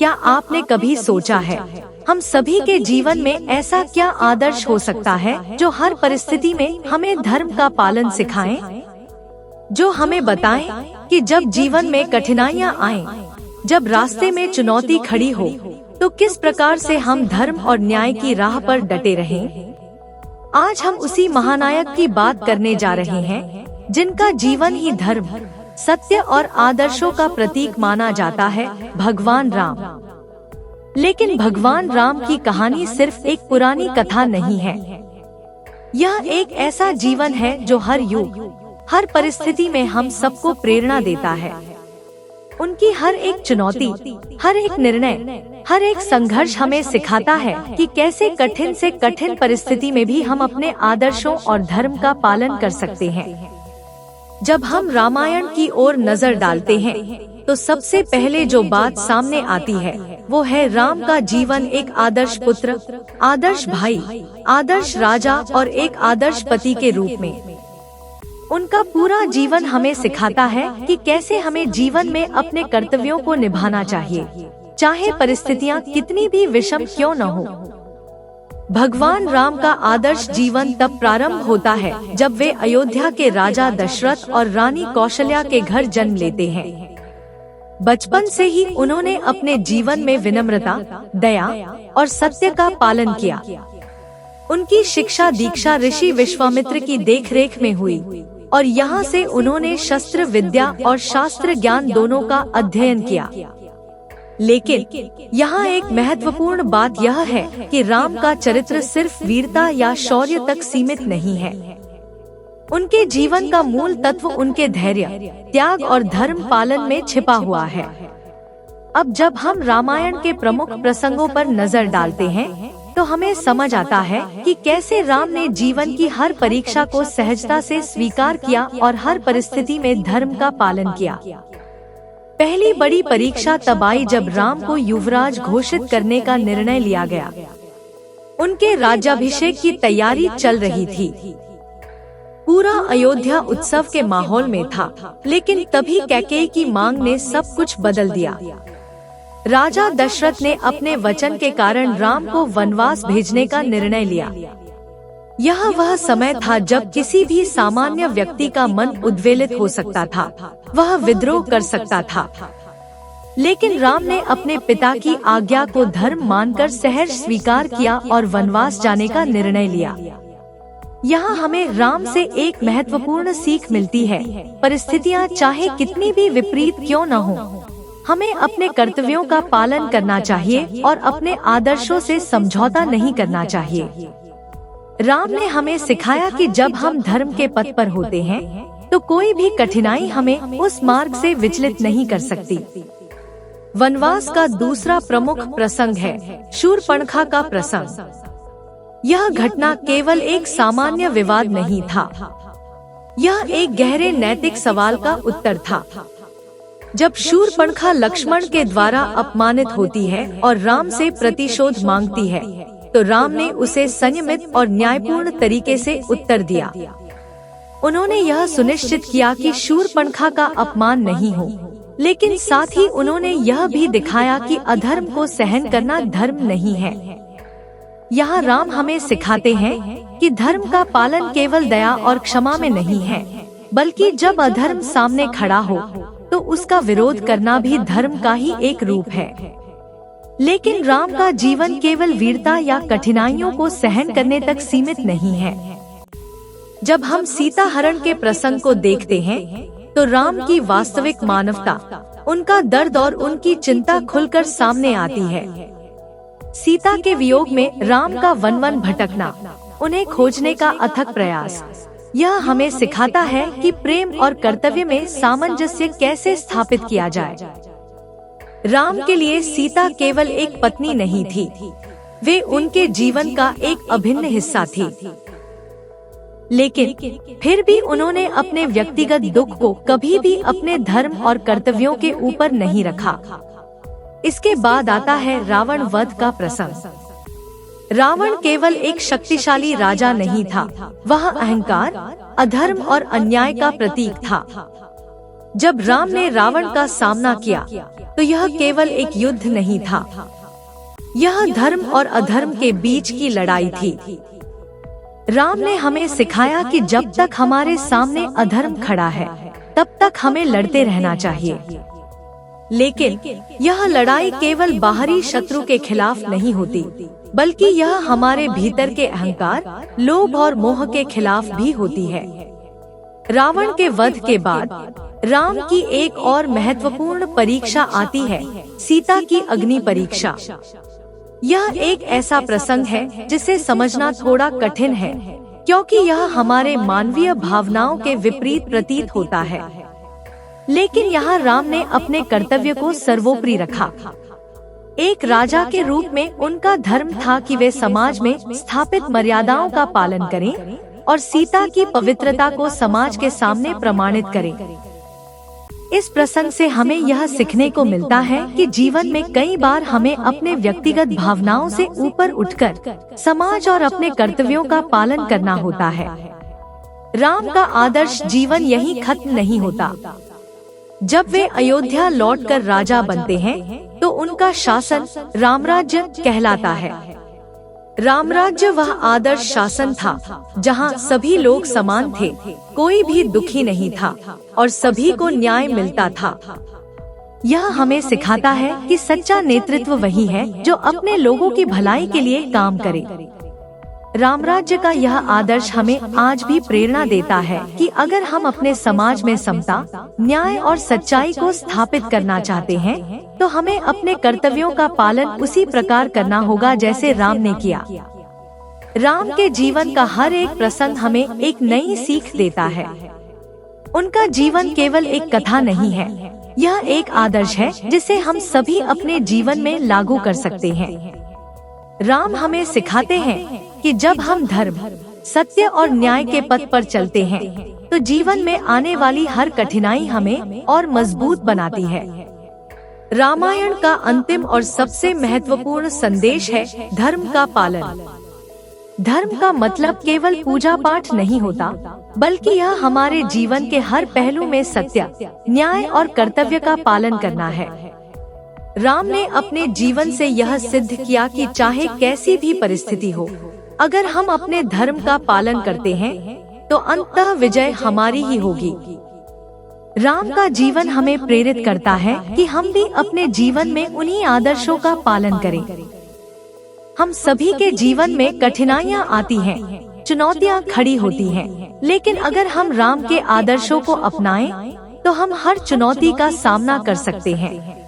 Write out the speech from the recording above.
क्या आपने कभी सोचा है, हम सभी के जीवन में ऐसा क्या आदर्श हो सकता है जो हर परिस्थिति में हमें धर्म का पालन सिखाए, जो हमें बताए कि जब जीवन में कठिनाइयाँ आएं, जब रास्ते में चुनौती खड़ी हो, तो किस प्रकार से हम धर्म और न्याय की राह पर डटे रहें। आज हम उसी महानायक की बात करने जा रहे हैं जिनका जीवन ही धर्म, सत्य और आदर्शों का प्रतीक माना जाता है, भगवान राम। लेकिन भगवान राम की कहानी सिर्फ एक पुरानी कथा नहीं है। यह एक ऐसा जीवन है जो हर युग, हर परिस्थिति में हम सबको प्रेरणा देता है। उनकी हर एक चुनौती, हर एक निर्णय, हर एक संघर्ष हमें सिखाता है कि कैसे कठिन से कठिन परिस्थिति में भी हम अपने आदर्शों और धर्म का पालन कर सकते हैं। जब हम रामायण की ओर नजर डालते हैं, तो सबसे पहले जो बात सामने आती है वो है राम का जीवन एक आदर्श पुत्र, आदर्श भाई, आदर्श राजा और एक आदर्श पति के रूप में। उनका पूरा जीवन हमें सिखाता है कि कैसे हमें जीवन में अपने कर्तव्यों को निभाना चाहिए, चाहे परिस्थितियाँ कितनी भी विषम क्यों न हो। भगवान राम का आदर्श जीवन तब प्रारंभ होता है जब वे अयोध्या के राजा दशरथ और रानी कौशल्या के घर जन्म लेते हैं। बचपन से ही उन्होंने अपने जीवन में विनम्रता, दया और सत्य का पालन किया। उनकी शिक्षा दीक्षा ऋषि विश्वामित्र की देखरेख में हुई और यहाँ से उन्होंने शस्त्र विद्या और शास्त्र ज्ञान दोनों का अध्ययन किया। लेकिन यहाँ एक महत्वपूर्ण बात यह है कि राम का चरित्र सिर्फ वीरता या शौर्य तक सीमित नहीं है। उनके जीवन का मूल तत्व उनके धैर्य, त्याग और धर्म पालन में छिपा हुआ है। अब जब हम रामायण के प्रमुख प्रसंगों पर नजर डालते हैं, तो हमें समझ आता है कि कैसे राम ने जीवन की हर परीक्षा को सहजता से स्वीकार किया और हर परिस्थिति में धर्म का पालन किया। पहली बड़ी परीक्षा तब आई जब राम को युवराज घोषित करने का निर्णय लिया गया। उनके राज्याभिषेक की तैयारी चल रही थी। पूरा अयोध्या उत्सव के माहौल में था, लेकिन तभी कैकेयी की मांग ने सब कुछ बदल दिया। राजा दशरथ ने अपने वचन के कारण राम को वनवास भेजने का निर्णय लिया। यह वह समय था जब किसी भी सामान्य व्यक्ति का मन उद्वेलित हो सकता था, वह विद्रोह कर सकता था। लेकिन राम ने अपने पिता की आज्ञा को धर्म मानकर सहर्ष स्वीकार किया और वनवास जाने का निर्णय लिया। यहाँ हमें राम से एक महत्वपूर्ण सीख मिलती है, परिस्थितियाँ चाहे कितनी भी विपरीत क्यों न हो, हमें अपने कर्तव्यों का पालन करना चाहिए और अपने आदर्शों से समझौता नहीं करना चाहिए। राम ने हमें सिखाया कि जब हम धर्म के पथ पर होते हैं, तो कोई भी कठिनाई हमें उस मार्ग से विचलित नहीं कर सकती। वनवास का दूसरा प्रमुख प्रसंग है शूर्पणखा का प्रसंग। यह घटना केवल एक सामान्य विवाद नहीं था, यह एक गहरे नैतिक सवाल का उत्तर था। जब शूर्पणखा लक्ष्मण के द्वारा अपमानित होती है और राम से प्रतिशोध मांगती है, तो राम ने उसे संयमित और न्यायपूर्ण तरीके से उत्तर दिया। उन्होंने यह सुनिश्चित किया कि शूर्पणखा का अपमान नहीं हो, लेकिन साथ ही उन्होंने यह भी दिखाया कि अधर्म को सहन करना धर्म नहीं है। यहाँ राम हमें सिखाते हैं कि धर्म का पालन केवल दया और क्षमा में नहीं है, बल्कि जब अधर्म सामने खड़ा हो, तो उसका विरोध करना भी धर्म का ही एक रूप है। लेकिन राम का जीवन केवल वीरता या कठिनाइयों को सहन करने तक सीमित नहीं है। जब हम सीता हरण के प्रसंग को देखते हैं, तो राम की वास्तविक मानवता, उनका दर्द और उनकी चिंता खुलकर सामने आती है। सीता के वियोग में राम का वन भटकना, उन्हें खोजने का अथक प्रयास, यह हमें सिखाता है कि प्रेम और कर्तव्य में सामंजस्य कैसे स्थापित किया जाए। राम के लिए सीता केवल एक पत्नी नहीं थी, वे उनके जीवन का एक अभिन्न हिस्सा थी। लेकिन फिर भी उन्होंने अपने व्यक्तिगत दुख को कभी भी अपने धर्म और कर्तव्यों के ऊपर नहीं रखा। इसके बाद आता है रावण वध का प्रसंग। रावण केवल एक शक्तिशाली राजा नहीं था, वह अहंकार, अधर्म और अन्याय का प्रतीक था। जब राम ने रावण का सामना किया तो यह केवल एक युद्ध नहीं था, यह धर्म और अधर्म के बीच की लड़ाई थी। राम ने हमें सिखाया कि जब तक हमारे सामने अधर्म खड़ा है तब तक हमें लड़ते रहना चाहिए। लेकिन यह लड़ाई केवल बाहरी शत्रु के खिलाफ नहीं होती, बल्कि यह हमारे भीतर के अहंकार, लोभ और मोह के खिलाफ भी होती है। रावण के वध के बाद राम की एक और महत्वपूर्ण परीक्षा आती है, सीता की अग्नि परीक्षा। यह एक ऐसा प्रसंग है जिसे समझना थोड़ा कठिन है, क्योंकि यह हमारे मानवीय भावनाओं के विपरीत प्रतीत होता है। लेकिन यहाँ राम ने अपने कर्तव्य को सर्वोपरि रखा। एक राजा के रूप में उनका धर्म था कि वे समाज में स्थापित मर्यादाओं का पालन करें और सीता की पवित्रता को समाज के सामने प्रमाणित करें। इस प्रसंग से हमें यह सीखने को मिलता है कि जीवन में कई बार हमें अपने व्यक्तिगत भावनाओं से ऊपर उठकर समाज और अपने कर्तव्यों का पालन करना होता है। राम का आदर्श जीवन यहीं खत्म नहीं होता। जब वे अयोध्या लौटकर राजा बनते हैं तो उनका शासन रामराज्य कहलाता है। रामराज्य वह आदर्श शासन था जहां सभी लोग समान थे, कोई भी दुखी नहीं था और सभी को न्याय मिलता था। यह हमें सिखाता है कि सच्चा नेतृत्व वही है जो अपने लोगों की भलाई के लिए काम करे। रामराज्य का यह आदर्श हमें आज भी प्रेरणा देता है कि अगर हम अपने समाज में समता, न्याय और सच्चाई को स्थापित करना चाहते हैं तो हमें अपने कर्तव्यों का पालन उसी प्रकार करना होगा जैसे राम ने किया। राम के जीवन का हर एक प्रसंग हमें एक नई सीख देता है। उनका जीवन केवल एक कथा नहीं है, यह एक आदर्श है जिसे हम सभी अपने जीवन में लागू कर सकते हैं। राम हमें सिखाते हैं कि जब हम धर्म, सत्य और न्याय के पथ पर चलते हैं तो जीवन में आने वाली हर कठिनाई हमें और मजबूत बनाती है। रामायण का अंतिम और सबसे महत्वपूर्ण संदेश है धर्म का पालन। धर्म का मतलब केवल पूजा पाठ नहीं होता, बल्कि यह हमारे जीवन के हर पहलू में सत्य, न्याय और कर्तव्य का पालन करना है। राम ने अपने जीवन से यह सिद्ध किया कि चाहे कैसी भी परिस्थिति हो, अगर हम अपने धर्म का पालन करते हैं तो अंततः विजय हमारी ही होगी। राम का जीवन हमें प्रेरित करता है कि हम भी अपने जीवन में उन्हीं आदर्शों का पालन करें। हम सभी के जीवन में कठिनाइयाँ आती हैं, चुनौतियाँ खड़ी होती हैं, लेकिन अगर हम राम के आदर्शों को अपनाएं तो हम हर चुनौती का सामना कर सकते हैं।